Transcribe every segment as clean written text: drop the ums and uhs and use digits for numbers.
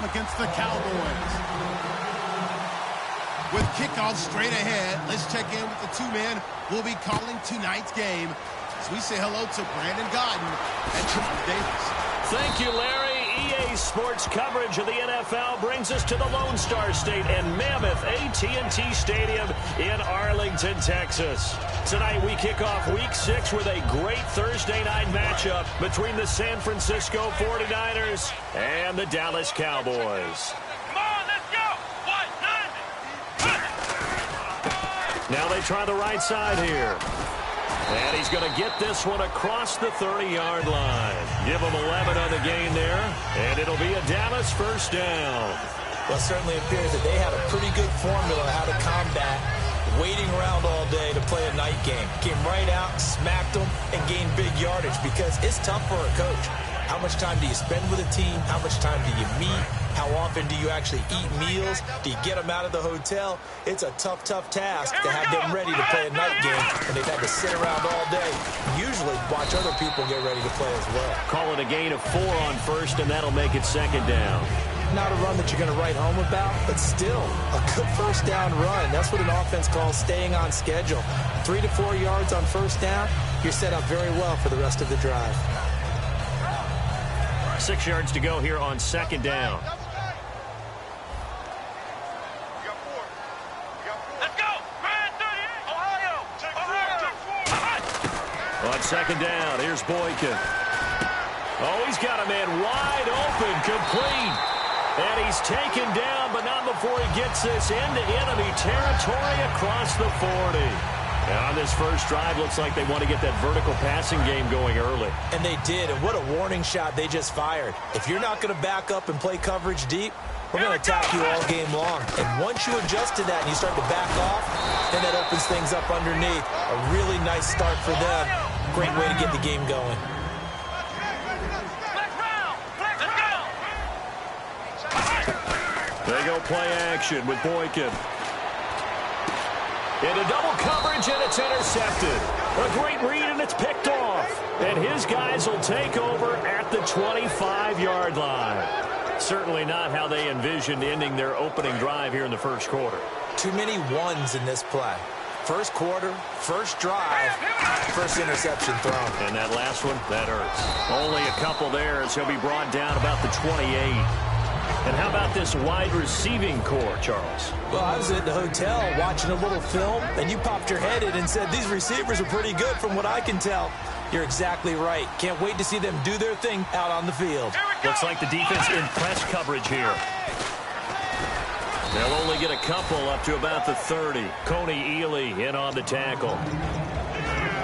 against the Cowboys. With kickoff straight ahead, let's check in with the two men who will be calling tonight's game as we say hello to Brandon Godden and John Davis. Thank you, Larry. EA Sports coverage of the NFL brings us to the Lone Star State and Mammoth AT&T Stadium in Arlington, Texas. Tonight we kick off Week 6 with a great Thursday night matchup between the San Francisco 49ers and the Dallas Cowboys. Come on, let's go! Now they try the right side here. And he's going to get this one across the 30-yard line. Give him 11 on the gain there, and it'll be a Dallas first down. Well, it certainly appears that they have a pretty good formula how to combat waiting around all day to play a night game. Came right out, smacked them, and gained big yardage because it's tough for a coach. How much time do you spend with a team? How much time do you meet? How often do you actually eat meals? Do you get them out of the hotel? It's a tough, tough task to have them ready to play a night game, and they've had to sit around all day. Usually watch other people get ready to play as well. Call it a gain of 4 on first, and that'll make it second down. Not a run that you're going to write home about, but still a good first down run. That's what an offense calls staying on schedule. 3 to 4 yards on first down, you're set up very well for the rest of the drive. 6 yards to go here on second down. Let's go! Grand 38! Ohio! On second down, here's Boykin. Oh, he's got a man wide open, complete. And he's taken down, but not before he gets this into enemy territory across the 40. And on this first drive, looks like they want to get that vertical passing game going early. And they did, and what a warning shot they just fired. If you're not going to back up and play coverage deep, we're going to attack you all game long. And once you adjust to that and you start to back off, then that opens things up underneath. A really nice start for them. Great way to get the game going. They go play action with Boykin. Into double coverage, and it's intercepted. A great read, and it's picked off. And his guys will take over at the 25-yard line. Certainly not how they envisioned ending their opening drive here in the first quarter. Too many ones in this play. First quarter, first drive, first interception thrown. And that last one, that hurts. Only a couple there as he'll be brought down about the 28. And how about this wide receiving core, Charles? Well, I was at the hotel watching a little film, and you popped your head in and said, these receivers are pretty good from what I can tell. You're exactly right. Can't wait to see them do their thing out on the field. Looks like the defense in press coverage here. They'll only get a couple up to about the 30. Coney Ely in on the tackle.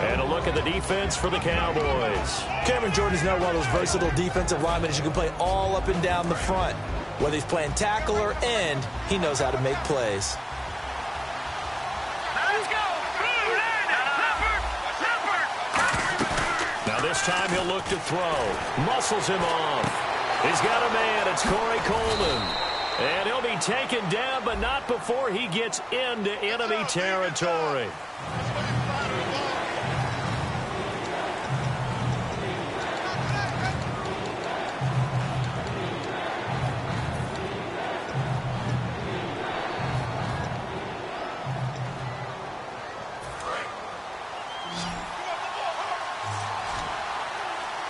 And a look at the defense for the Cowboys. Cameron Jordan's now one of those versatile defensive linemen that you can play all up and down the front. Whether he's playing tackle or end, he knows how to make plays. Let's go! Now this time he'll look to throw. Muscles him off. He's got a man. It's Corey Coleman. And he'll be taken down, but not before he gets into enemy territory.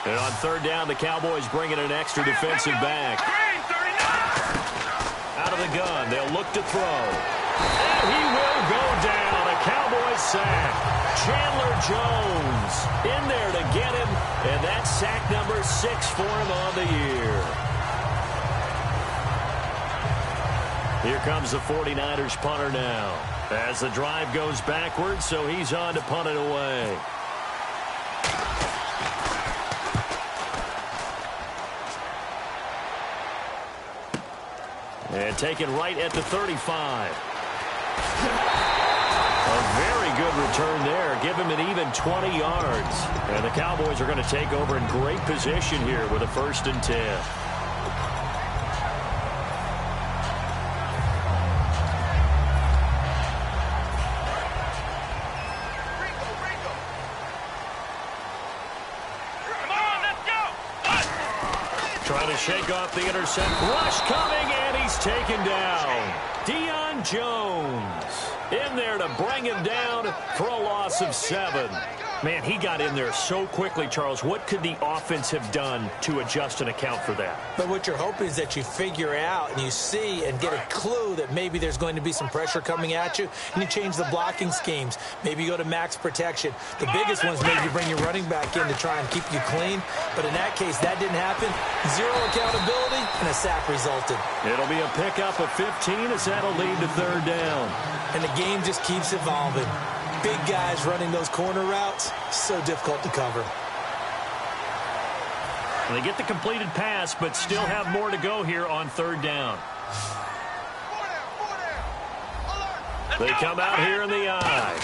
And on third down, the Cowboys bring in an extra defensive back. Out of the gun, they'll look to throw. And he will go down. A Cowboys sack. Chandler Jones in there to get him. And that's sack number 6 for him on the year. Here comes the 49ers punter now. As the drive goes backwards, so he's on to punt it away. And taken right at the 35. A very good return there. Give him an even 20 yards. And the Cowboys are going to take over in great position here with a 1st and 10. shake off the intercept. Rush coming, and he's taken down. Deion Jones in there to bring him down for a loss of 7. Man, he got in there so quickly, Charles. What could the offense have done to adjust and account for that? But what you're hoping is that you figure out and you see and get a clue that maybe there's going to be some pressure coming at you, and you change the blocking schemes. Maybe you go to max protection. The biggest ones, maybe you bring your running back in to try and keep you clean. But in that case, that didn't happen. 0 accountability, and a sack resulted. It'll be a pickup of 15 as that'll lead to 3rd down. And the game just keeps evolving. Big guys running those corner routes, so difficult to cover. They get the completed pass, but still have more to go here on 3rd down. They come out here in the eye.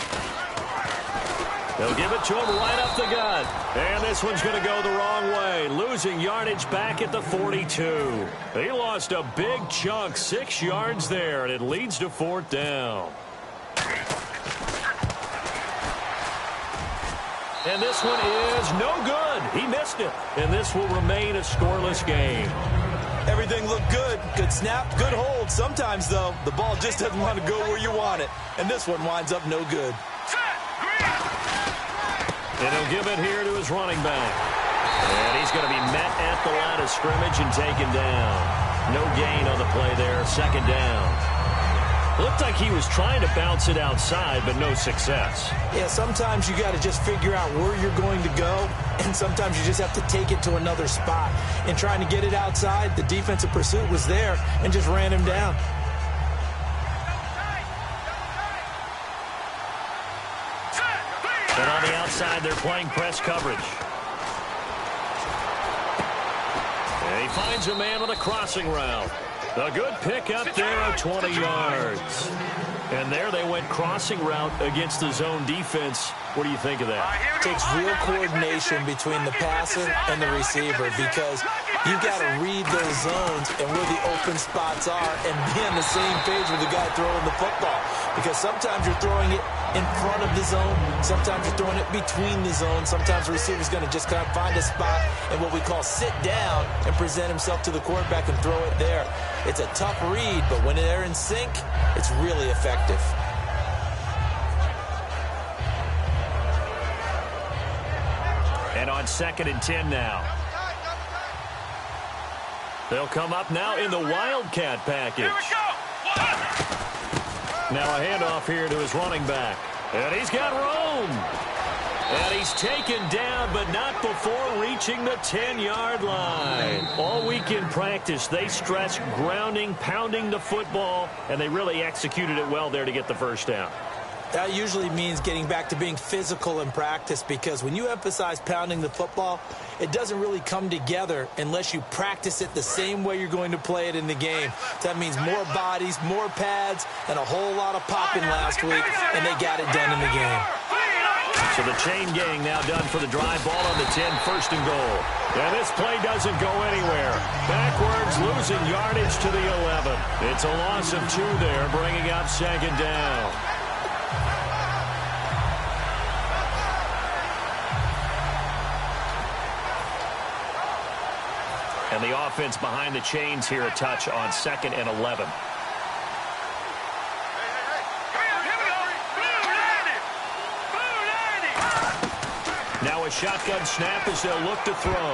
They'll give it to him right up the gut. And this one's going to go the wrong way. Losing yardage back at the 42. He lost a big chunk, 6 yards there, and it leads to 4th down. And this one is no good. He missed it. And this will remain a scoreless game. Everything looked good. Good snap, good hold. Sometimes, though, the ball just doesn't want to go where you want it. And this one winds up no good. And he'll give it here to his running back. And he's going to be met at the line of scrimmage and taken down. No gain on the play there. 2nd down. Looked like he was trying to bounce it outside, but no success. Yeah, sometimes you got to just figure out where you're going to go, and sometimes you just have to take it to another spot. And trying to get it outside, the defensive pursuit was there and just ran him down. And on the outside, they're playing press coverage. And he finds a man on a crossing route. A good pick up there of 20 yards. And there they went crossing route against the zone defense. What do you think of that? It takes real coordination between the passer and the receiver, because you've got to read those zones and where the open spots are and be on the same page with the guy throwing the football. Because sometimes you're throwing it in front of the zone. Sometimes you're throwing it between the zones. Sometimes the receiver's going to just kind of find a spot and what we call sit down and present himself to the quarterback and throw it there. It's a tough read, but when they're in sync, it's really effective. And on 2nd and 10 now. They'll come up now in the Wildcat package. Now a handoff here to his running back. And he's got room. And he's taken down, but not before reaching the 10-yard line. All week in practice, they stressed grounding, pounding the football, and they really executed it well there to get the 1st down. That usually means getting back to being physical in practice, because when you emphasize pounding the football, it doesn't really come together unless you practice it the same way you're going to play it in the game. That means more bodies, more pads, and a whole lot of popping last week, and they got it done in the game. So the chain gang now done for the drive. Ball on the 10, 1st and goal. And this play doesn't go anywhere. Backwards, losing yardage to the 11. It's a loss of 2 there, bringing up 2nd down. And the offense behind the chains here a touch on 2nd and 11. Now a shotgun snap as they'll look to throw.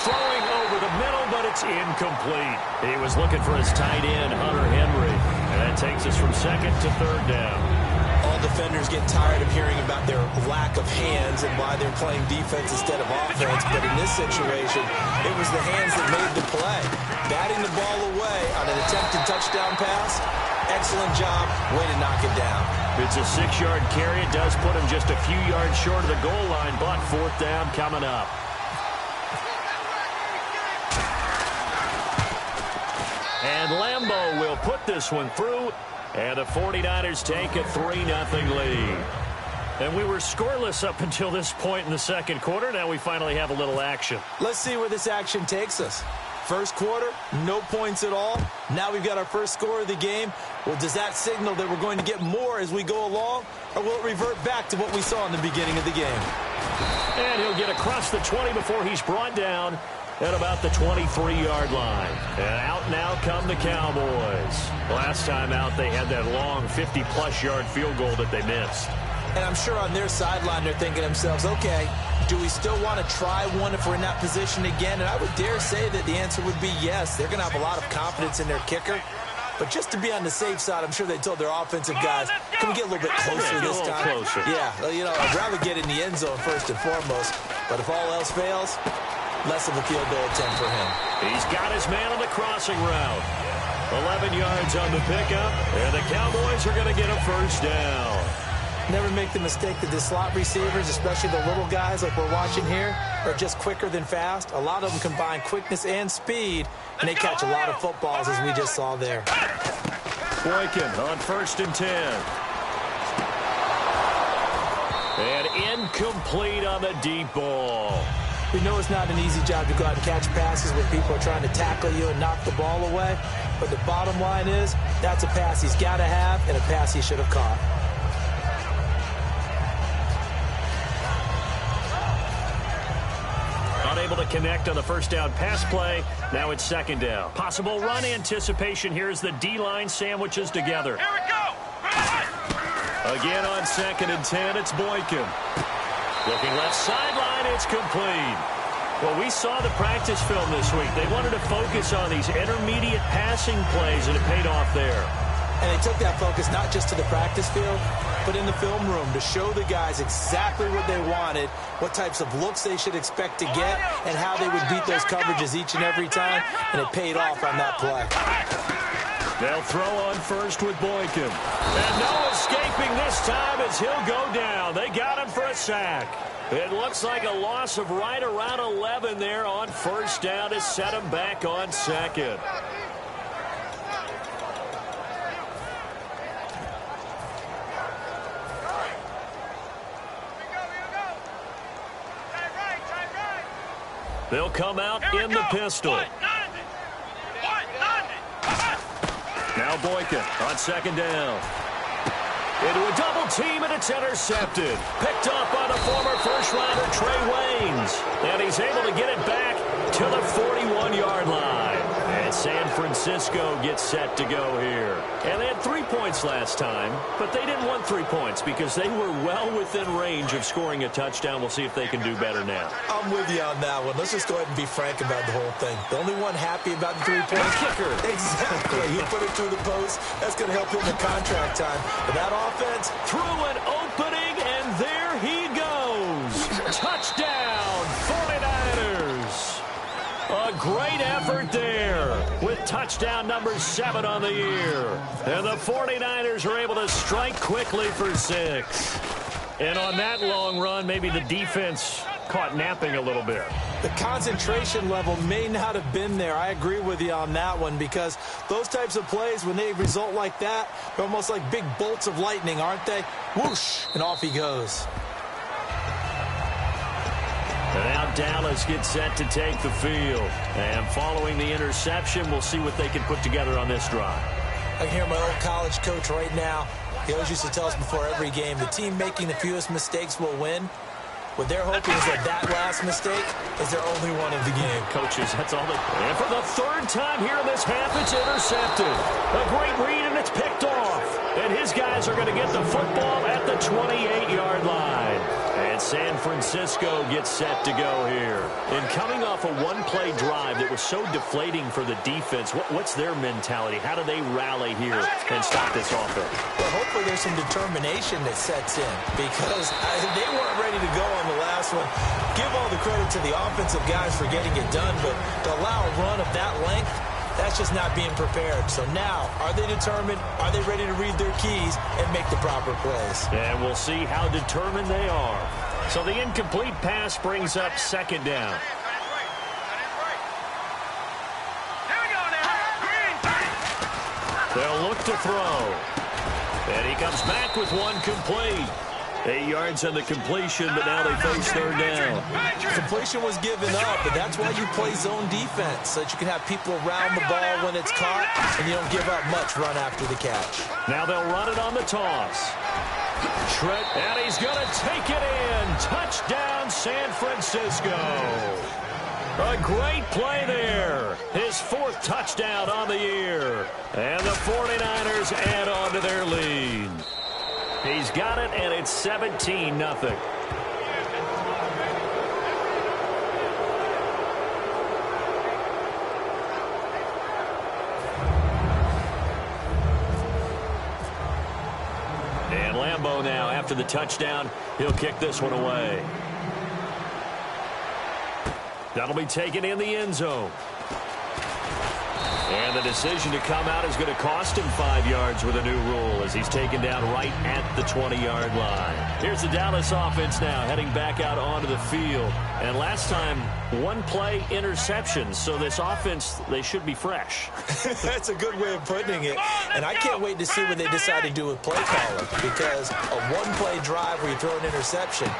Throwing over the middle, but it's incomplete. He was looking for his tight end, Hunter Henry. And that takes us from 2nd to 3rd down. All defenders get tired of hearing about their lack of hands and why they're playing defense instead of offense. But in this situation, it was the hands that made the play. Batting the ball away on an attempted touchdown pass. Excellent job. Way to knock it down. It's a 6-yard carry. It does put him just a few yards short of the goal line, but 4th down coming up. And Lambeau will put this one through. And the 49ers take a 3-0 lead. And we were scoreless up until this point in the 2nd quarter. Now we finally have a little action. Let's see where this action takes us. 1st quarter, no points at all. Now we've got our first score of the game. Well, does that signal that we're going to get more as we go along? Or will it revert back to what we saw in the beginning of the game? And he'll get across the 20 before he's brought down. at about the 23-yard line. And out now come the Cowboys. Last time out, they had that long 50-plus yard field goal that they missed. And I'm sure on their sideline, they're thinking to themselves, okay, do we still want to try one if we're in that position again? And I would dare say that the answer would be yes. They're going to have a lot of confidence in their kicker. But just to be on the safe side, I'm sure they told their offensive guys, can we get a little bit closer this time? Closer. Yeah, well, you know, I'd rather get in the end zone first and foremost. But if all else fails, less of a field goal attempt for him. He's got his man on the crossing route. 11 yards on the pickup, and the Cowboys are going to get a first down. Never make the mistake that the slot receivers, especially the little guys like we're watching here, are just quicker than fast. A lot of them combine quickness and speed, and they catch a lot of footballs, as we just saw there. Boykin on 1st and 10. And incomplete on the deep ball. We know it's not an easy job to go out and catch passes when people are trying to tackle you and knock the ball away. But the bottom line is, that's a pass he's got to have and a pass he should have caught. Unable to connect on the first down pass play. Now it's 2nd down. Possible run anticipation here as the D-line sandwiches together. Here we go. Again on 2nd and 10, it's Boykin. Looking left sideline, it's complete. Well, we saw the practice film this week. They wanted to focus on these intermediate passing plays, and it paid off there. And they took that focus not just to the practice field, but in the film room to show the guys exactly what they wanted, what types of looks they should expect to get, and how they would beat those coverages each and every time, and it paid off on that play. They'll throw on first with Boykin. And no escaping this time as he'll go down. They got him for a sack. It looks like a loss of right around 11 there on 1st down to set him back on 2nd. They'll come out in the pistol. Now Boykin on 2nd down. Into a double team, and it's intercepted. Picked up by the former first-rounder Trey Waynes. And he's able to get it back to the 41-yard line. And San Francisco gets set to go here. And they had 3 points last time, but they didn't want 3 points because they were well within range of scoring a touchdown. We'll see if they can do better now. I'm with you on that one. Let's just go ahead and be frank about the whole thing. The only one happy about the 3-point kicker. Exactly. He put it through the post. That's going to help him in contract time. But that offense through an opening, and there he goes. Touchdown, 49ers. A great effort there with touchdown number 7 on the year. And the 49ers are able to strike quickly for 6. And on that long run, maybe the defense caught napping a little bit. The concentration level may not have been there. I agree with you on that one because those types of plays, when they result like that, they're almost like big bolts of lightning, aren't they? Whoosh, and off he goes. And now Dallas gets set to take the field. And following the interception, we'll see what they can put together on this drive. I can hear my old college coach right now. He always used to tell us before every game, the team making the fewest mistakes will win. What they're hoping is that last mistake is their only one of the game. Coaches, that's all they... And for the 3rd time here in this half, it's intercepted. A great read, and it's picked off. And his guys are going to get the football at the 28-yard line. And San Francisco gets set to go here. And coming off a one-play drive that was so deflating for the defense, what's their mentality? How do they rally here and stop this offense? Well, hopefully there's some determination that sets in because they weren't ready to go on the last one. Give all the credit to the offensive guys for getting it done, but to allow a run of that length, that's just not being prepared. So now, are they determined? Are they ready to read their keys and make the proper plays? And we'll see how determined they are. So the incomplete pass brings up 2nd down. They'll look to throw. And he comes back with one complete. 8 yards on the completion, but now they face 3rd down. Completion was given up, but that's why you play zone defense, so that you can have people around the ball when it's caught, and you don't give up much run after the catch. Now they'll run it on the toss. Trent, and he's going to take it in. Touchdown, San Francisco. A great play there. His 4th touchdown on the year. And the 49ers add on to their lead. He's got it, and it's 17-0. And Lambeau now, after the touchdown, he'll kick this one away. That'll be taken in the end zone. And the decision to come out is going to cost him 5 yards with a new rule as he's taken down right at the 20-yard line. Here's the Dallas offense now heading back out onto the field. And last time, 1 play interception. So this offense, they should be fresh. That's a good way of putting it. And I can't wait to see what they decide to do with play calling, because a 1-play drive where you throw an interception,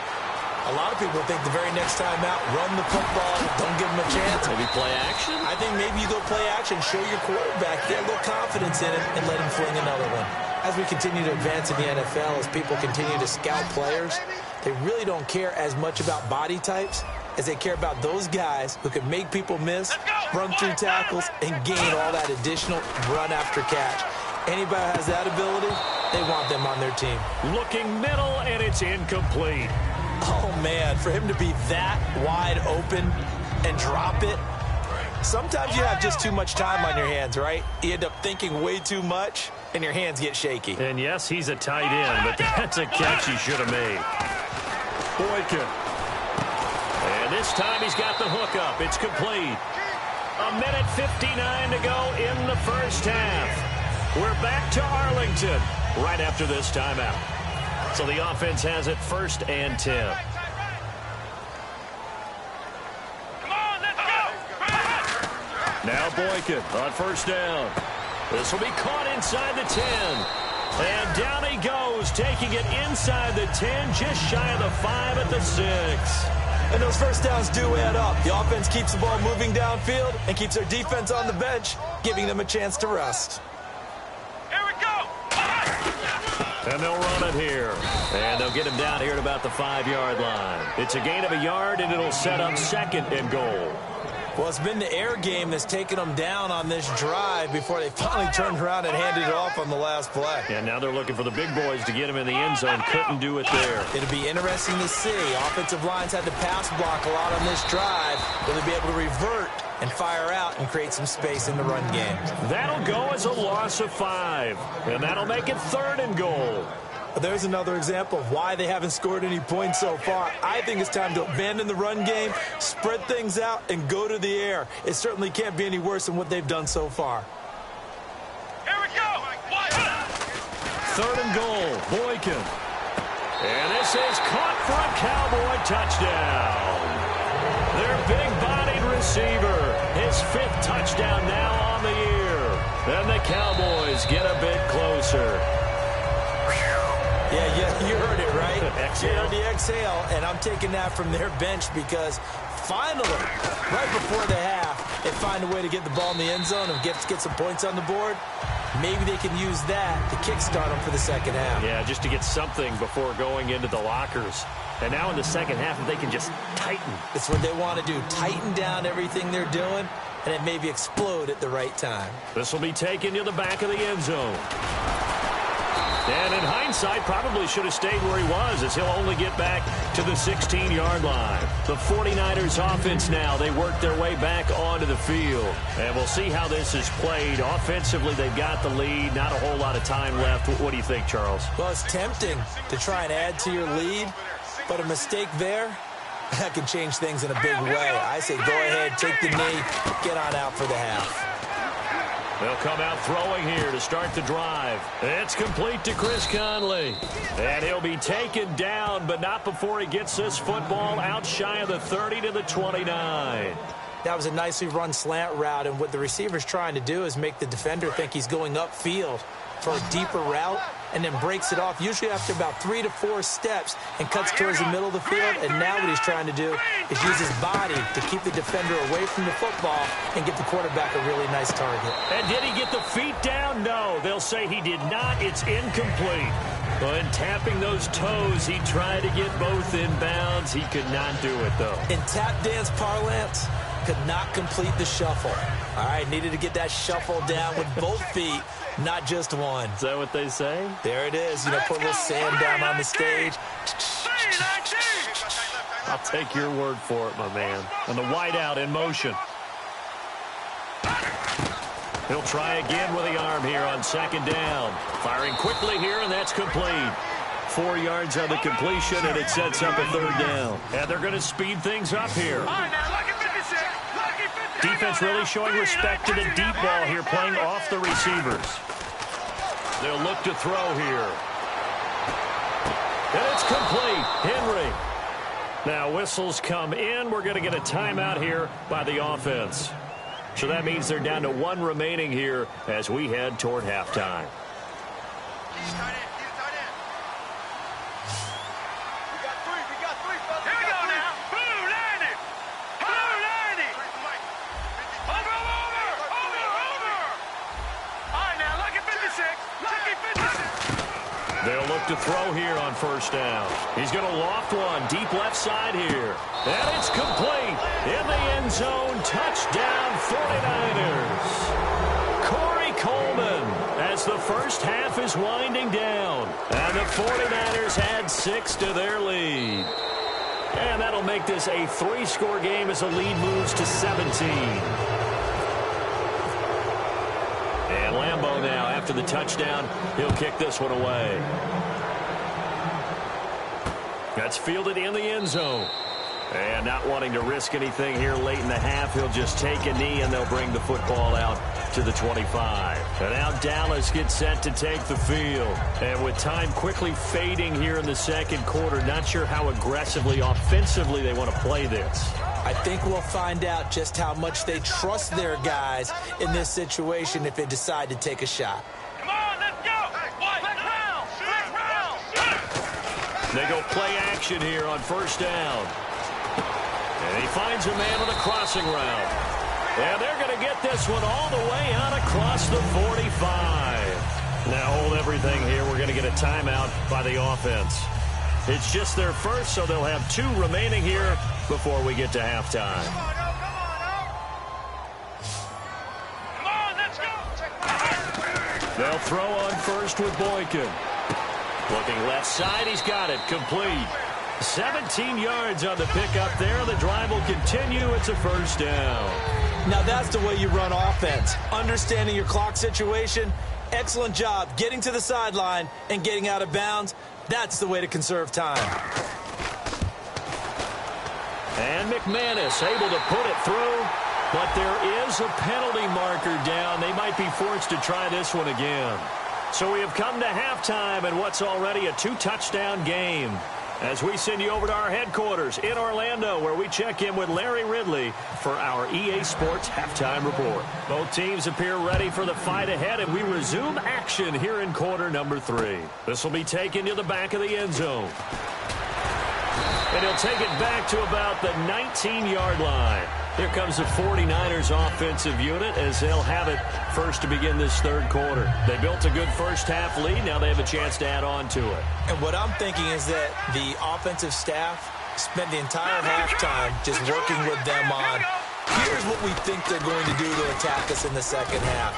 a lot of people think the very next time out, run the football, don't give them a chance. Maybe play action? I think maybe you go play action, show your quarterback, get a little confidence in him, and let him fling another one. As we continue to advance in the NFL, as people continue to scout players, they really don't care as much about body types as they care about those guys who can make people miss, run through tackles, and gain all that additional run after catch. Anybody who has that ability, they want them on their team. Looking middle, and it's incomplete. Oh, man, for him to be that wide open and drop it. Sometimes you have just too much time on your hands, right? You end up thinking way too much, and your hands get shaky. And, yes, he's a tight end, but that's a catch he should have made. Boykin. And this time he's got the hook up. It's complete. 1:59 to go in the first half. We're back to Arlington right after this timeout. So the offense has it 1st and 10. Come on, let's go! Now Boykin on 1st down. This will be caught inside the 10. And down he goes, taking it inside the 10, just shy of the 5 at the 6. And those first downs do add up. The offense keeps the ball moving downfield and keeps their defense on the bench, giving them a chance to rest. Here we go! And they'll run it here. And they'll get him down here at about the 5-yard line. It's a gain of a yard, and it'll set up 2nd and goal. Well, it's been the air game that's taken them down on this drive before they finally turned around and handed it off on the last play. And now they're looking for the big boys to get him in the end zone. Couldn't do it there. It'll be interesting to see. Offensive lines had to pass block a lot on this drive. Will they be able to revert and fire out and create some space in the run game? That'll go as a loss of 5. And that'll make it 3rd and goal. There's another example of why they haven't scored any points so far. I think it's time to abandon the run game, spread things out, and go to the air. It certainly can't be any worse than what they've done so far. Here we go! 3rd and goal, Boykin. And this is caught for a Cowboy touchdown. Their big-bodied receiver, his 5th touchdown now on the year. And the Cowboys get a bit closer. Yeah, you heard it, right? Exhale. The exhale, and I'm taking that from their bench because finally, right before the half, they find a way to get the ball in the end zone and get some points on the board. Maybe they can use that to kickstart them for the second half. Yeah, just to get something before going into the lockers. And now in the second half, if they can just tighten. That's what they want to do, tighten down everything they're doing, and it maybe explode at the right time. This will be taken to the back of the end zone. And in hindsight, probably should have stayed where he was, as he'll only get back to the 16-yard line. The 49ers offense now, they work their way back onto the field. And we'll see how this is played. Offensively, they've got the lead. Not a whole lot of time left. What do you think, Charles? Well, it's tempting to try and add to your lead, but a mistake there, that can change things in a big way. I say go ahead, take the knee, get on out for the half. They'll come out throwing here to start the drive. It's complete to Chris Conley. And he'll be taken down, but not before he gets this football out shy of the 30 to the 29. That was a nicely run slant route, and what the receiver's trying to do is make the defender think he's going upfield for a deeper route, and then breaks it off, usually after about 3 to 4 steps, and cuts towards the middle of the field. And now what he's trying to do is use his body to keep the defender away from the football and give the quarterback a really nice target. And did he get the feet down? No, they'll say he did not. It's incomplete. But tapping those toes, he tried to get both in bounds. He could not do it, though. In tap dance parlance, could not complete the shuffle. All right, needed to get that shuffle down with both feet, not just one. Is that what they say? There it is. You know, put a little sand down on the stage. I'll take your word for it, my man. And the wideout in motion. He'll try again with the arm here on second down. Firing quickly here, and that's complete. 4 yards on the completion, and it sets up a third down. And they're going to speed things up here. Defense really showing respect to the deep ball here, playing off the receivers. They'll look to throw here. And it's complete. Henry. Now whistles come in. We're going to get a timeout here by the offense. So that means they're down to 1 remaining here as we head toward halftime. They'll look to throw here on first down. He's going to loft one deep left side here. And it's complete. In the end zone. Touchdown 49ers. Corey Coleman as the first half is winding down. And the 49ers add 6 to their lead. And that'll make this a 3-score game as the lead moves to 17. And Lambeau now, after the touchdown, he'll kick this one away. That's fielded in the end zone. And not wanting to risk anything here late in the half, he'll just take a knee, and they'll bring the football out to the 25. And now Dallas gets set to take the field. And with time quickly fading here in the second quarter, not sure how aggressively, offensively they want to play this. I think we'll find out just how much they trust their guys in this situation if they decide to take a shot. Come on, let's go! Flex round! They go play action here on first down. And he finds a man on a crossing route. And they're going to get this one all the way out across the 45. Now hold everything here. We're going to get a timeout by the offense. It's just their first, so they'll have 2 remaining here before we get to halftime. Come on, let's go! They'll throw on first with Boykin. Looking left side, he's got it. Complete. 17 yards on the pickup there. The drive will continue. It's a first down. Now that's the way you run offense. Understanding your clock situation. Excellent job getting to the sideline and getting out of bounds. That's the way to conserve time. And McManus able to put it through, but there is a penalty marker down. They might be forced to try this one again. So we have come to halftime in what's already a 2-touchdown game. As we send you over to our headquarters in Orlando, where we check in with Larry Ridley for our EA Sports Halftime Report. Both teams appear ready for the fight ahead, and we resume action here in quarter number 3. This will be taken to the back of the end zone. And he'll take it back to about the 19-yard line. Here comes the 49ers offensive unit as they'll have it first to begin this third quarter. They built a good first half lead. Now they have a chance to add on to it. And what I'm thinking is that the offensive staff spent the entire halftime just working with them on, here's what we think they're going to do to attack us in the second half.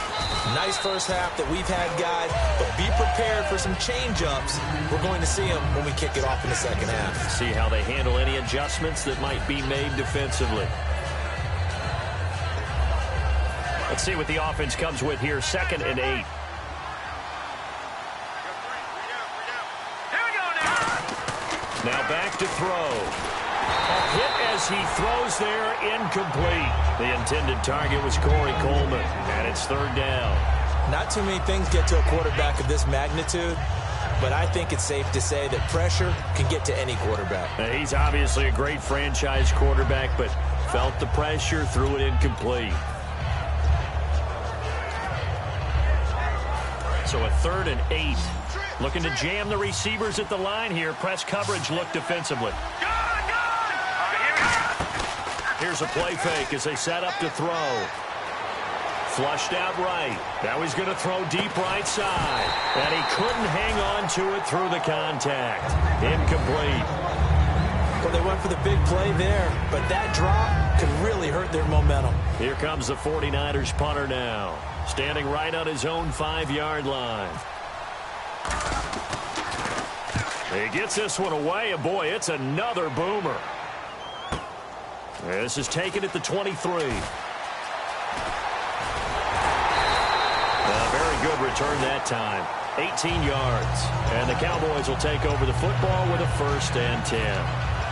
Nice first half that we've had, guys, but be prepared for some change-ups. We're going to see them when we kick it off in the second half. See how they handle any adjustments that might be made defensively. Let's see what the offense comes with here. 2nd and 8. Here we go now! Now back to throw. A hit as he throws there, incomplete. The intended target was Corey Coleman, and it's 3rd down. Not too many things get to a quarterback of this magnitude, but I think it's safe to say that pressure can get to any quarterback. Now, he's obviously a great franchise quarterback, but felt the pressure, threw it incomplete. So a 3rd and 8. Looking to jam the receivers at the line here. Press coverage look defensively. Here's a play fake as they set up to throw. Flushed out right. Now he's going to throw deep right side. And he couldn't hang on to it through the contact. Incomplete. Well, they went for the big play there, but that drop could really hurt their momentum. Here comes the 49ers punter now, standing right on his own 5-yard line. He gets this one away, and boy, it's another boomer. This is taken at the 23. A very good return that time. 18 yards. And the Cowboys will take over the football with a 1st and 10.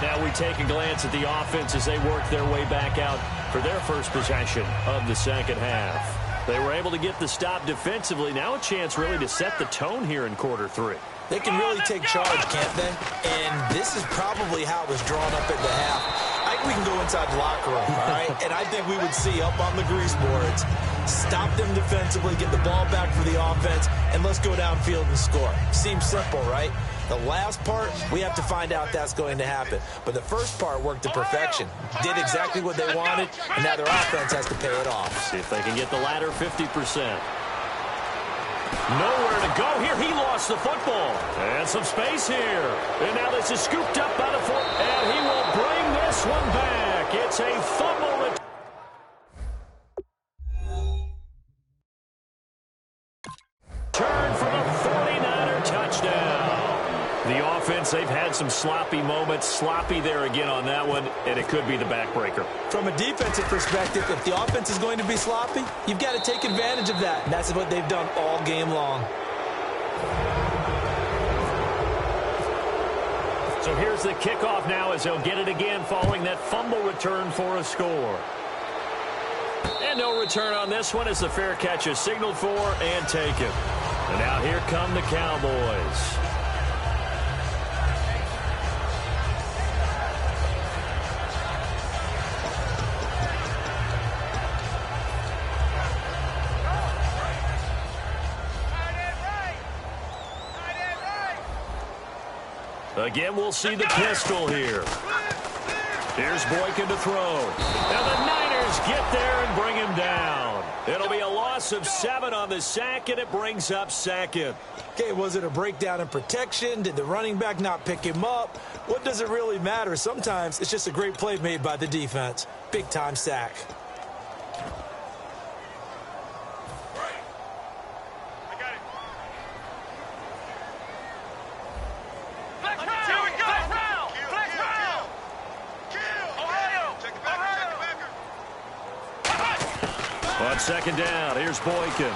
Now we take a glance at the offense as they work their way back out for their first possession of the second half. They were able to get the stop defensively. Now a chance really to set the tone here in quarter 3. They can really take charge, can't they? And this is probably how it was drawn up at the half. I think we can go inside the locker room, all right? And I think we would see up on the grease boards, stop them defensively, get the ball back for the offense, and let's go downfield and score. Seems simple, right? The last part, we have to find out that's going to happen. But the first part worked to perfection. Did exactly what they wanted, and now their offense has to pay it off. See if they can get the latter 50%. Nowhere to go here. He lost the football. And some space here. And now this is scooped up by the foot. And he will bring this one back. It's a fumble return for the 49er touchdown. The offense, they've had some sloppy moments. Sloppy there again on that one, and it could be the backbreaker. From a defensive perspective, if the offense is going to be sloppy, you've got to take advantage of that. And that's what they've done all game long. So here's the kickoff now as they'll get it again following that fumble return for a score. And no return on this one as the fair catch is signaled for and taken. And now here come the Cowboys. Again, we'll see the pistol here. Here's Boykin to throw. And the Niners get there and bring him down. It'll be a loss of 7 on the sack, and it brings up 2nd. Okay, was it a breakdown in protection? Did the running back not pick him up? What does it really matter? Sometimes it's just a great play made by the defense. Big-time sack. On 2nd down, here's Boykin.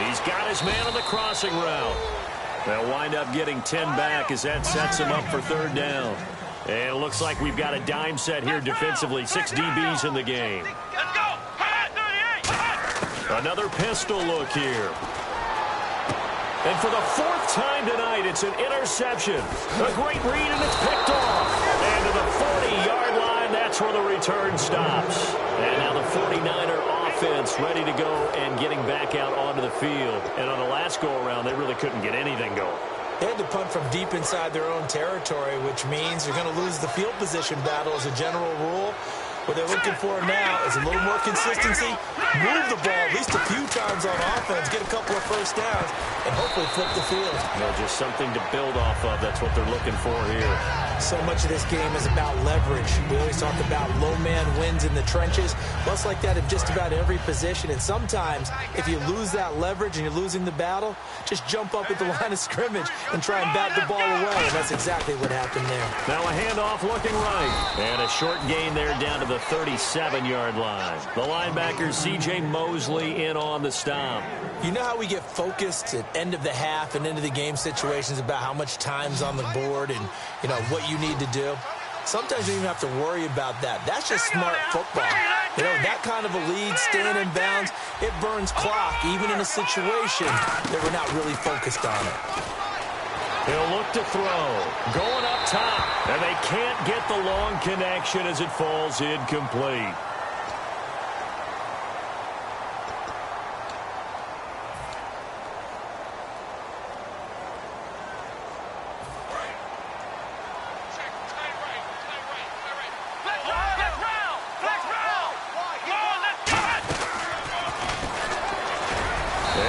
He's got his man on the crossing route. They'll wind up getting 10 back as that sets him up for 3rd down. And it looks like we've got a dime set here defensively. 6 DBs in the game. Let's go! Another pistol look here. And for the 4th time tonight, it's an interception. A great read, and it's picked off. And to the 40-yard line, that's where the return stops. And now the 49er offense ready to go and getting back out onto the field. And on the last go-around, they really couldn't get anything going. They had to punt from deep inside their own territory, which means you're going to lose the field position battle as a general rule. What they're looking for now is a little more consistency, move the ball at least a few times on offense, get a couple of 1st downs, and hopefully flip the field. You know, just something to build off of. That's what they're looking for here. So much of this game is about leverage. We always talk about low man wins in the trenches. Well, it's like that in just about every position. And sometimes, if you lose that leverage and you're losing the battle, just jump up at the line of scrimmage and try and bat the ball away. And that's exactly what happened there. Now a handoff looking right. And a short gain there down to the 37-yard line. The linebacker, C.J. Mosley, in on the stop. You know how we get focused at end of the half and into the game situations about how much time's on the board and, you know, what you need to do? Sometimes you don't even have to worry about that. That's just smart football. You know, that kind of a lead, staying in bounds, it burns clock, even in a situation that we're not really focused on it. He'll look to throw. Going up top. And they can't get the long connection as it falls incomplete.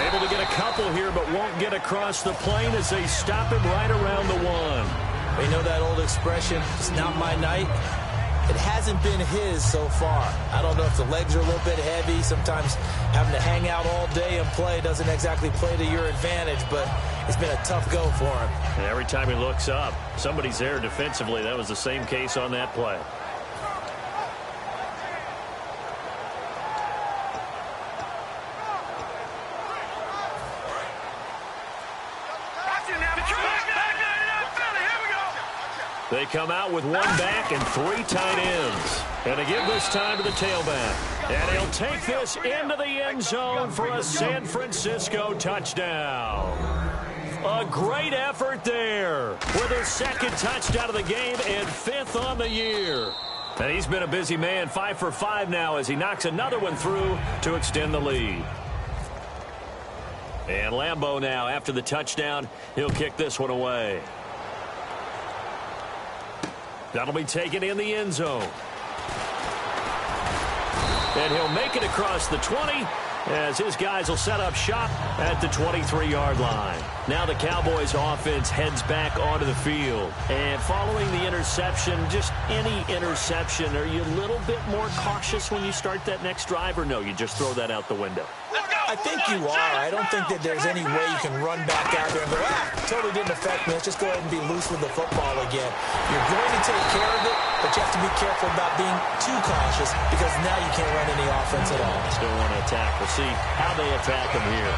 Able to get a couple here, but won't get across the plane as they stop him right around the 1. Well, you know that old expression, it's not my night? It hasn't been his so far. I don't know if the legs are a little bit heavy. Sometimes having to hang out all day and play doesn't exactly play to your advantage, but it's been a tough go for him. And every time he looks up, somebody's there defensively. That was the same case on that play. They come out with one back and 3 tight ends. And they give this time to the tailback. And he'll take this into the end zone for a San Francisco touchdown. A great effort there with his 2nd touchdown of the game and 5th on the year. And he's been a busy man, 5 for 5 now as he knocks another one through to extend the lead. And Lambeau now, after the touchdown, he'll kick this one away. That'll be taken in the end zone. And he'll make it across the 20 as his guys will set up shop at the 23-yard line. Now the Cowboys offense heads back onto the field. And following the interception, just any interception, are you a little bit more cautious when you start that next drive, or no, you just throw that out the window? I think you are. I don't think that there's any way you can run back out there and go, totally didn't affect me. Let's just go ahead and be loose with the football again. You're going to take care of it, but you have to be careful about being too cautious because now you can't run any offense at all. Still want to attack. We'll see how they attack him here.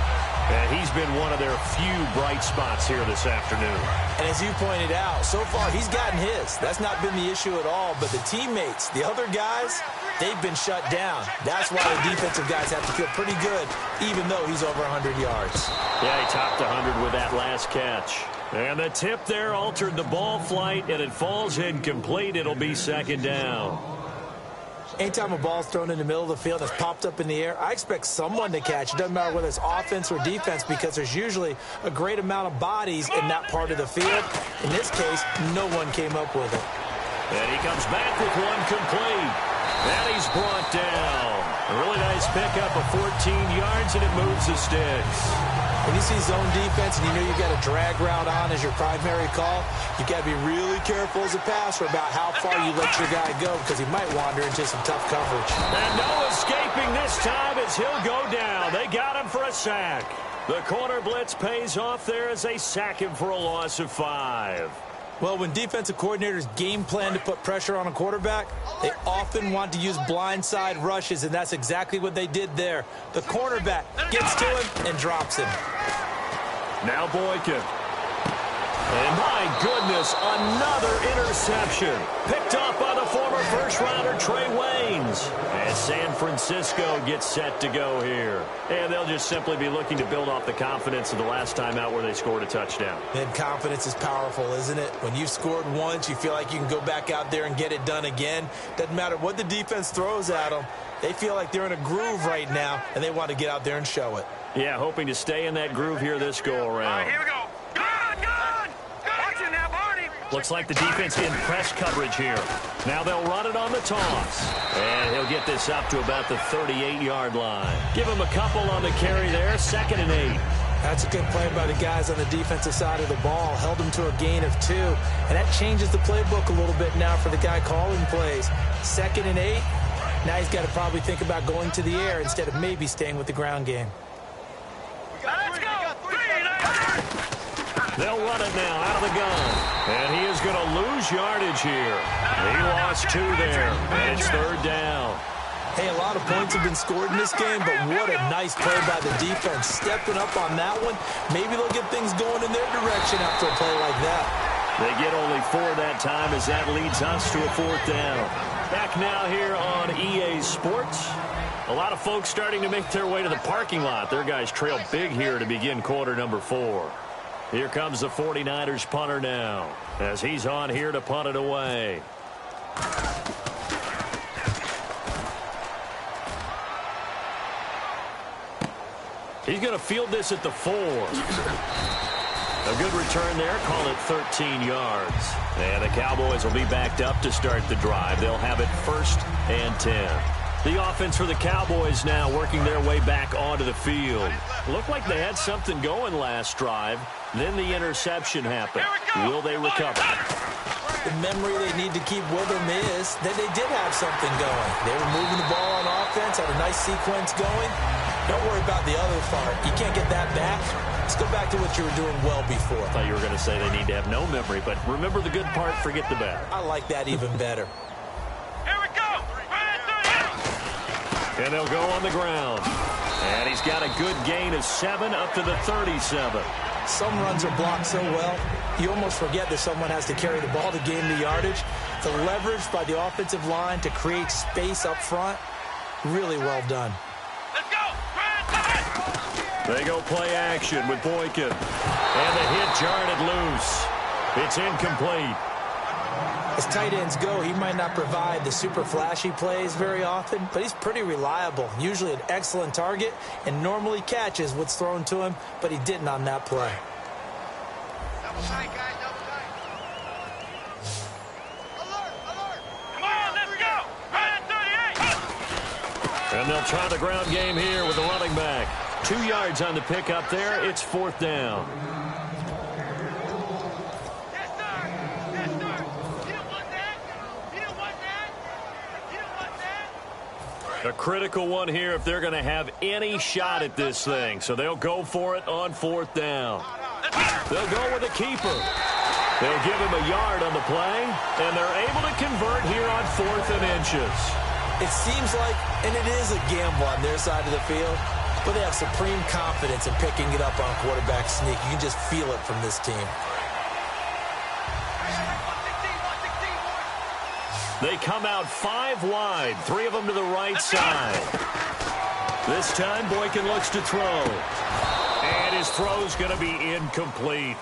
And he's been one of their few bright spots here this afternoon. And as you pointed out, so far he's gotten his. That's not been the issue at all. But the teammates, the other guys, they've been shut down. That's why the defensive guys have to feel pretty good, even though he's over 100 yards. Yeah, he topped 100 with that last catch. And the tip there altered the ball flight, and it falls incomplete. It'll be 2nd down. Anytime a ball's thrown in the middle of the field that's popped up in the air, I expect someone to catch. It doesn't matter whether it's offense or defense because there's usually a great amount of bodies in that part of the field. In this case, no one came up with it. And he comes back with one complete. And he's brought down. A really nice pickup of 14 yards, and it moves the sticks. When you see zone defense and you know you've got a drag route on as your primary call, you've got to be really careful as a passer about how far you let your guy go because he might wander into some tough coverage. And no escaping this time as he'll go down. They got him for a sack. The corner blitz pays off there as they sack him for a loss of 5. Well, when defensive coordinators game plan to put pressure on a quarterback, they often want to use blindside rushes, and that's exactly what they did there. The cornerback gets to him and drops him. Now Boykin. And my goodness, another interception. Picked off by the former first-rounder Trey Waynes. And San Francisco gets set to go here. And they'll just simply be looking to build off the confidence of the last time out where they scored a touchdown. And confidence is powerful, isn't it? When you've scored once, you feel like you can go back out there and get it done again. Doesn't matter what the defense throws at them. They feel like they're in a groove right now, and they want to get out there and show it. Yeah, hoping to stay in that groove here this go-around. Here we go. Looks like the defense in press coverage here. Now they'll run it on the toss. And he'll get this up to about the 38-yard line. Give him a couple on the carry there. 2nd and 8. That's a good play by the guys on the defensive side of the ball. Held them to a gain of 2. And that changes the playbook a little bit now for the guy calling plays. 2nd and 8. Now he's got to probably think about going to the air instead of maybe staying with the ground game. Let's go. They'll run it now out of the gun. And he is going to lose yardage here. He lost 2 there. And it's 3rd down. Hey, a lot of points have been scored in this game, but what a nice play by the defense. Stepping up on that one. Maybe they'll get things going in their direction after a play like that. They get only 4 that time as that leads us to a 4th down. Back now here on EA Sports. A lot of folks starting to make their way to the parking lot. Their guys trail big here to begin quarter number 4. Here comes the 49ers punter now as he's on here to punt it away. He's going to field this at the 4. A good return there. Call it 13 yards. And the Cowboys will be backed up to start the drive. They'll have it 1st and 10. The offense for the Cowboys now working their way back onto the field. Looked like they had something going last drive. Then the interception happened. Will they recover? The memory they need to keep with them is that they did have something going. They were moving the ball on offense, had a nice sequence going. Don't worry about the other part. You can't get that back. Let's go back to what you were doing well before. I thought you were going to say they need to have no memory, but remember the good part, forget the bad. I like that even better. Here we go. And they'll go on the ground. And he's got a good gain of 7 up to the 37. Some runs are blocked so well, you almost forget that someone has to carry the ball to gain the yardage. The leverage by the offensive line to create space up front, really well done. Let's go. They go play action with Boykin. And the hit jarred it loose. It's incomplete. As tight ends go, he might not provide the super flashy plays very often, but he's pretty reliable. Usually an excellent target and normally catches what's thrown to him, but he didn't on that play. Double tight, guys. Double tight. Alert, alert. Come on, let's go. Right at 38. And they'll try the ground game here with the running back. 2 yards on the pickup there. It's 4th down. Yes, sir. Yes, sir. You don't want that. You don't want that. You don't want that. A critical one here if they're going to have any shot at this thing. So they'll go for it on 4th down. They'll go with a keeper. They'll give him a yard on the play, and they're able to convert here on 4th and inches. It seems like, and it is a gamble on their side of the field, but they have supreme confidence in picking it up on quarterback sneak. You can just feel it from this team. They come out 5 wide, 3 of them to the right side. This time, Boykin looks to throw. And his throw's going to be incomplete.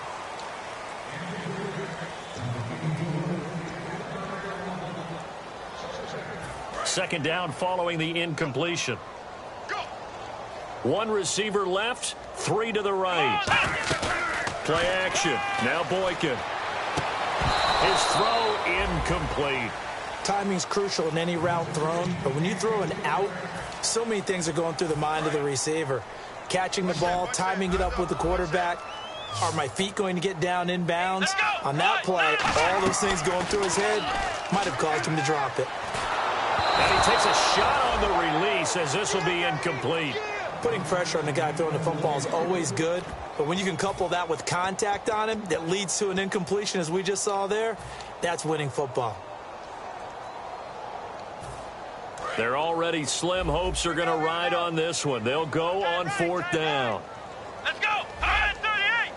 Second down following the incompletion. 1 receiver left, 3 to the right. Play action. Now Boykin. His throw incomplete. Timing's crucial in any route thrown, but when you throw an out, so many things are going through the mind of the receiver. Catching the ball, timing it up with the quarterback. Are my feet going to get down inbounds? On that play, all those things going through his head might have caused him to drop it. And he takes a shot on the release as this will be incomplete. Putting pressure on the guy throwing the football is always good, but when you can couple that with contact on him that leads to an incompletion as we just saw there, that's winning football. Their already slim hopes are going to ride on this one. They'll go on 4th down. Let's go. 38.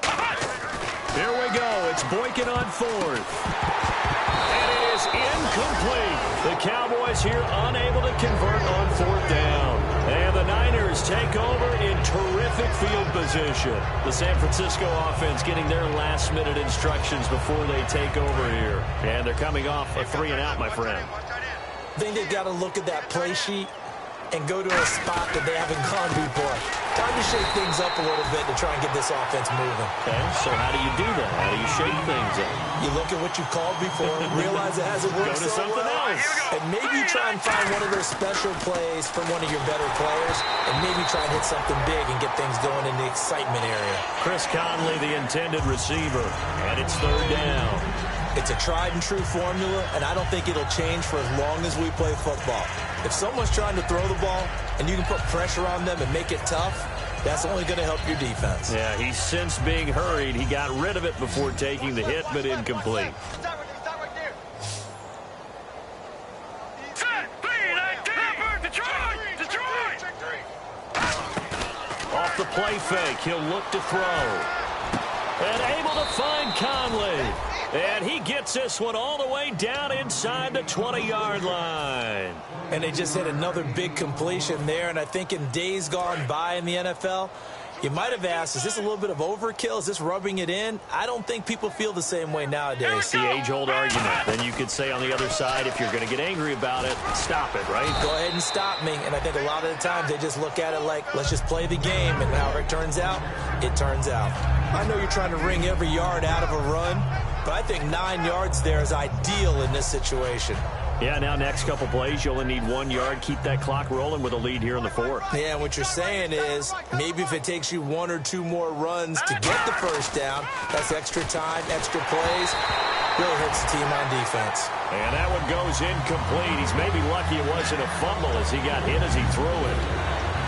Here we go. It's Boykin on 4th. And it is incomplete. The Cowboys here unable to convert on 4th down. And the Niners take over in terrific field position. The San Francisco offense getting their last-minute instructions before they take over here. And they're coming off a 3-and-out, my friend. I think they've got to look at that play sheet and go to a spot that they haven't gone before. Time to shake things up a little bit to try and get this offense moving. Okay, so how do you do that? How do you shake things up? You look at what you've called before, realize it hasn't worked Go to so something well, else. and maybe you try and find one of those special plays from one of your better players, and maybe try and hit something big and get things going in the excitement area. Chris Conley, the intended receiver, and it's 3rd down. It's a tried-and-true formula, and I don't think it'll change for as long as we play football. If someone's trying to throw the ball and you can put pressure on them and make it tough, that's only going to help your defense. Yeah, he's since being hurried. He got rid of it before taking the hit, but incomplete. Stop right there. Detroit. Off the play fake, he'll look to throw. And able to find Conley. And he gets this one all the way down inside the 20-yard line. And they just hit another big completion there, and I think in days gone by in the NFL, you might have asked, is this a little bit of overkill? Is this rubbing it in? I don't think people feel the same way nowadays. It's the age-old argument. Then you could say on the other side, if you're going to get angry about it, stop it, right? Go ahead and stop me. And I think a lot of the times they just look at it like, let's just play the game, and however it turns out, it turns out. I know you're trying to wring every yard out of a run, but I think 9 yards there is ideal in this situation. Yeah, now next couple plays, you only need 1 yard. Keep that clock rolling with a lead here in the 4th. Yeah, what you're saying is maybe if it takes you 1 or 2 more runs to get the first down, that's extra time, extra plays. Really hurts the team on defense. And that one goes incomplete. He's maybe lucky it wasn't a fumble as he got hit as he threw it.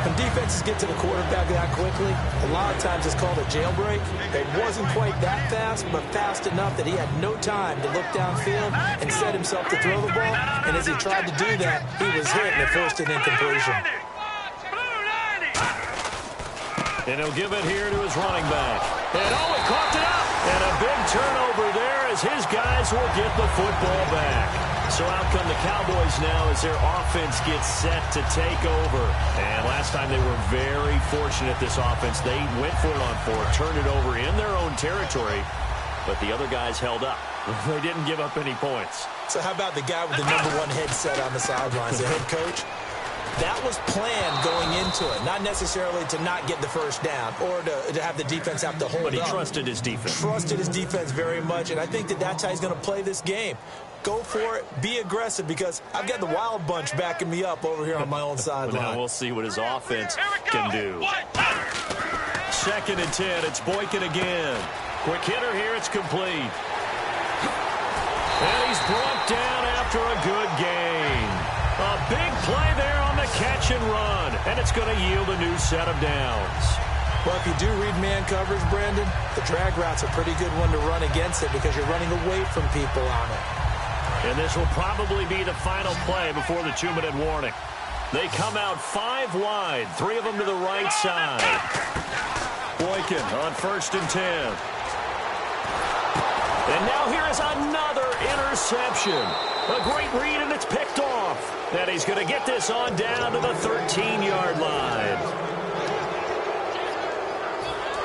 When defenses get to the quarterback that quickly, a lot of times it's called a jailbreak. It wasn't quite that fast, but fast enough that he had no time to look downfield and set himself to throw the ball. And as he tried to do that, he was hit and it forced an incompletion. And he'll give it here to his running back. And he caught it up. And a big turnover there as his guys will get the football back. So out come the Cowboys now as their offense gets set to take over. And last time they were very fortunate, this offense. They went for it on fourth, turned it over in their own territory, but the other guys held up. They didn't give up any points. So how about the guy with the #1 headset on the sidelines, the head coach? That was planned going into it, not necessarily to not get the first down or to have the defense have to hold up. But he trusted his defense. Trusted his defense very much, and I think that's how he's going to play this game. Go for it. Be aggressive because I've got the Wild Bunch backing me up over here on my own sideline. Now we'll see what his offense can do. 2nd and 10. It's Boykin again. Quick hitter here. It's complete. And he's brought down after a good gain. A big play there on the catch and run. And it's going to yield a new set of downs. Well, if you do read man coverage, Brandon, the drag route's a pretty good one to run against it because you're running away from people on it. And this will probably be the final play before the 2-minute warning. They come out 5 wide, 3 of them to the right side. Boykin on 1st and 10. And now here is another interception. A great read, and it's picked off. And he's going to get this on down to the 13-yard line.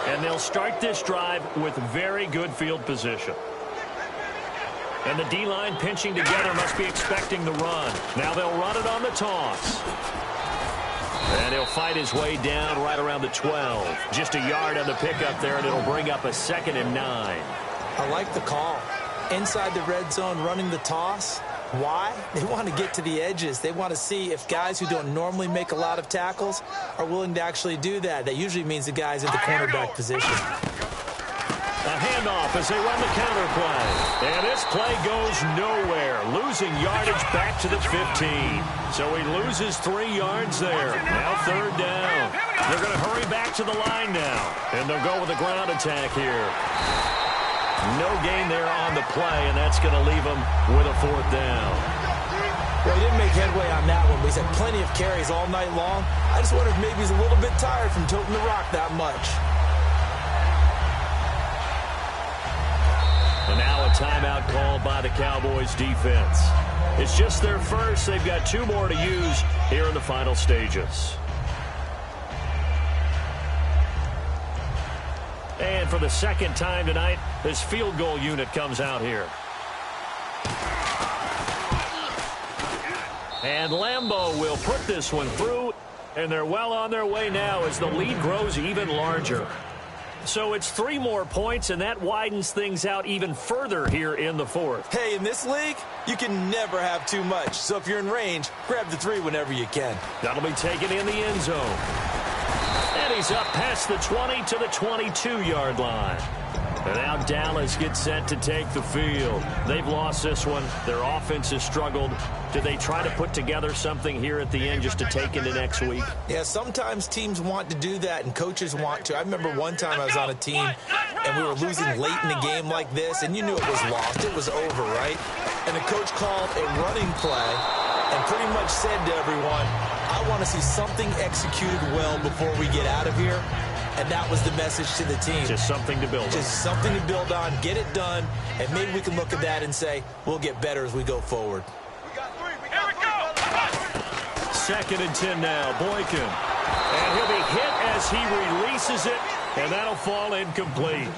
And they'll start this drive with very good field position. And the D-line pinching together must be expecting the run. Now they'll run it on the toss. And he'll fight his way down right around the 12. Just a yard on the pickup there, and it'll bring up a 2nd and 9. I like the call. Inside the red zone, running the toss. Why? They want to get to the edges. They want to see if guys who don't normally make a lot of tackles are willing to actually do that. That usually means the guys at the cornerback position. A handoff as they run the counter play. And this play goes nowhere. Losing yardage back to the 15. So he loses 3 yards there. Now 3rd down. They're going to hurry back to the line now. And they'll go with a ground attack here. No gain there on the play, and that's going to leave them with a 4th down. Well, he didn't make headway on that one, but he's had plenty of carries all night long. I just wonder if maybe he's a little bit tired from toting the rock that much. And now a timeout called by the Cowboys defense. It's just their first. They've got 2 more to use here in the final stages. And for the 2nd time tonight, this field goal unit comes out here. And Lambeau will put this one through, and they're well on their way now as the lead grows even larger. So it's 3 more points, and that widens things out even further here in the 4th. Hey, in this league, you can never have too much. So if you're in range, grab the 3 whenever you can. That'll be taken in the end zone. And he's up past the 20 to the 22-yard line. And now Dallas gets set to take the field. They've lost this one. Their offense has struggled. Do they try to put together something here at the end just to take into next week? Yeah, sometimes teams want to do that and coaches want to. I remember one time I was on a team and we were losing late in the game like this, and you knew it was lost. It was over, right? And the coach called a running play and pretty much said to everyone, I want to see something executed well before we get out of here. And that was the message to the team. Just something to build on. Just something to build on, get it done, and maybe we can look at that and say, we'll get better as we go forward. Here we go. 2nd and 10 now, Boykin. And he'll be hit as he releases it, and that'll fall incomplete.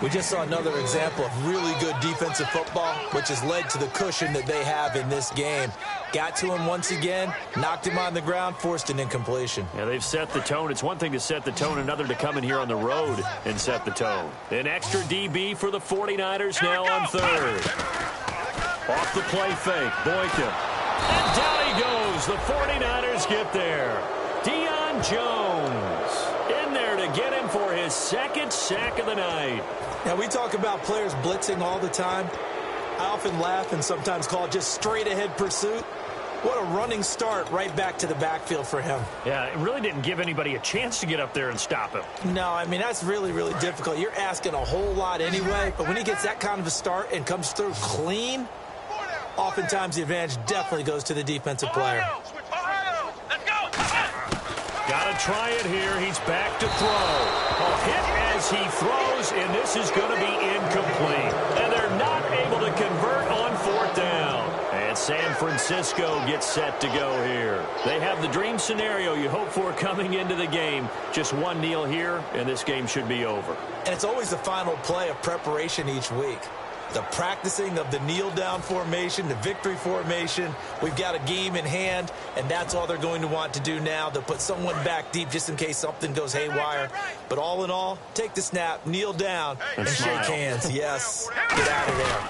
We just saw another example of really good defensive football, which has led to the cushion that they have in this game. Got to him once again, knocked him on the ground, forced an incompletion. Yeah, they've set the tone. It's one thing to set the tone, another to come in here on the road and set the tone. An extra DB for the 49ers now on 3rd. Off the play fake, Boykin. And down he goes. The 49ers get there. Deion Jones in there to get him for his 2nd sack of the night. Now, we talk about players blitzing all the time. I often laugh and sometimes call it just straight-ahead pursuit. What a running start right back to the backfield for him. Yeah, it really didn't give anybody a chance to get up there and stop him. No, I mean, that's really, really difficult. You're asking a whole lot anyway, but when he gets that kind of a start and comes through clean, oftentimes the advantage definitely goes to the defensive player. Let's go. Got to try it here. He's back to throw. A hit as he throws, and this is going to be incomplete. And they're not able to convert on fourth down. And San Francisco gets set to go here. They have the dream scenario you hope for coming into the game. Just one kneel here, and this game should be over. And it's always the final play of preparation each week. The practicing of the kneel-down formation, the victory formation. We've got a game in hand, and that's all they're going to want to do now. They'll put someone back deep just in case something goes haywire. But all in all, take the snap, kneel down, and shake hands. Yes, get out of there.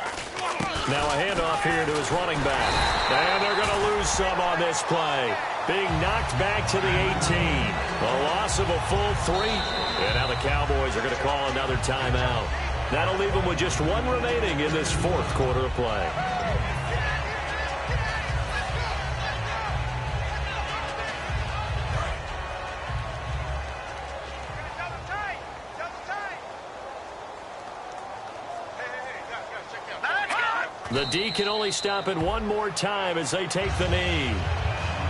Now a handoff here to his running back. And they're going to lose some on this play. Being knocked back to the 18. A loss of a full 3. And now the Cowboys are going to call another timeout. That'll leave them with just one remaining in this fourth quarter of play. The D can only stop it one more time as they take the knee.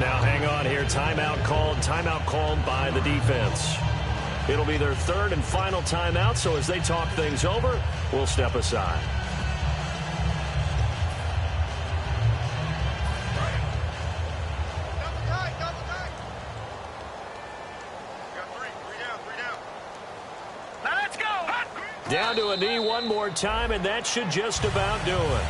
Now hang on here. Timeout called by the defense. It'll be their third and final timeout, so as they talk things over, we'll step aside. Let's go. Down to a knee one more time, and that should just about do it.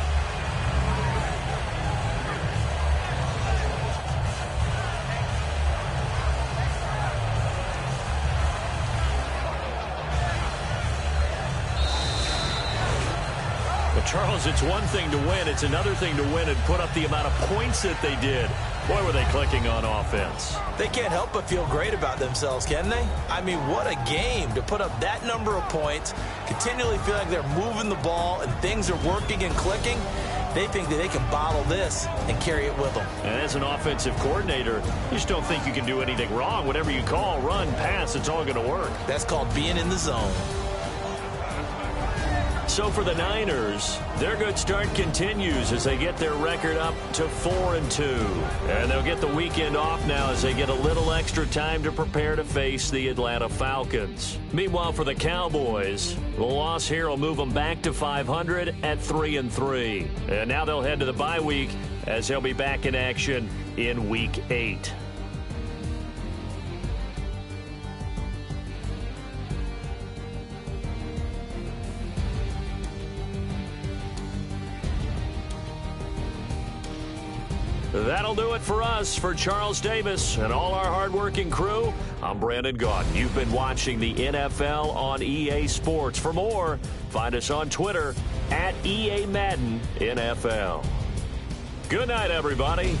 Charles, it's one thing to win. It's another thing to win and put up the amount of points that they did. Boy, were they clicking on offense. They can't help but feel great about themselves, can they? I mean, what a game to put up that number of points, continually feel like they're moving the ball and things are working and clicking. They think that they can bottle this and carry it with them. And as an offensive coordinator, you just don't think you can do anything wrong. Whatever you call, run, pass, it's all going to work. That's called being in the zone. So for the Niners, their good start continues as they get their record up to 4-2. And they'll get the weekend off now as they get a little extra time to prepare to face the Atlanta Falcons. Meanwhile, for the Cowboys, the loss here will move them back to 500 at 3-3. And now they'll head to the bye week as they'll be back in action in Week 8. That'll do it for us. For Charles Davis and all our hardworking crew, I'm Brandon Gaudin. You've been watching the NFL on EA Sports. For more, find us on Twitter at EA Madden NFL. Good night, everybody.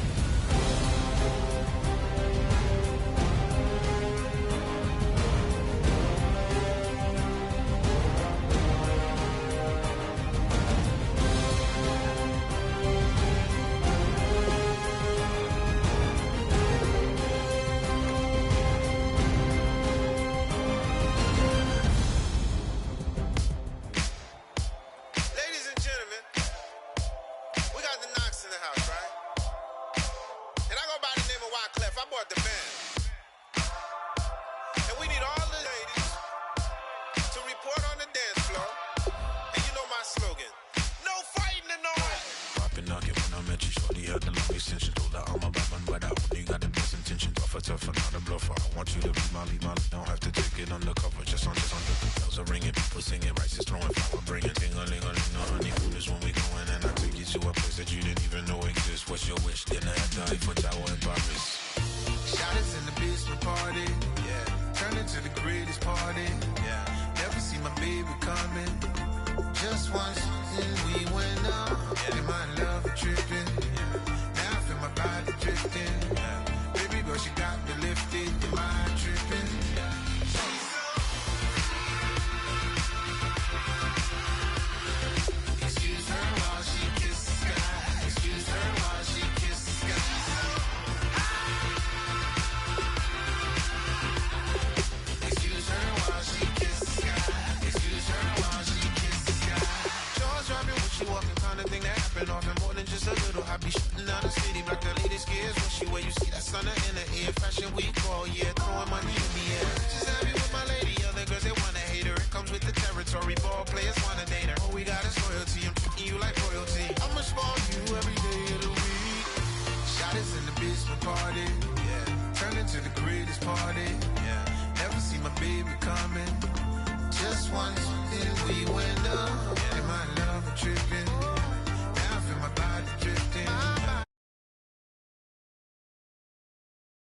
Excuse her while she than just a little. I be shooting down the city, black the latest gears. When she wear, you see that sun in the air. Fashion week all year, throwing money in the air. Just happy with my lady, other girls they wanna hate her. It comes with the territory, ball players wanna date her. All we got is loyalty, I'm treating you like royalty. I'ma spoil you every day of the week. Shot is in the basement party, yeah. Turn into the greatest party, yeah. Never see my baby coming. Just once, and we went up.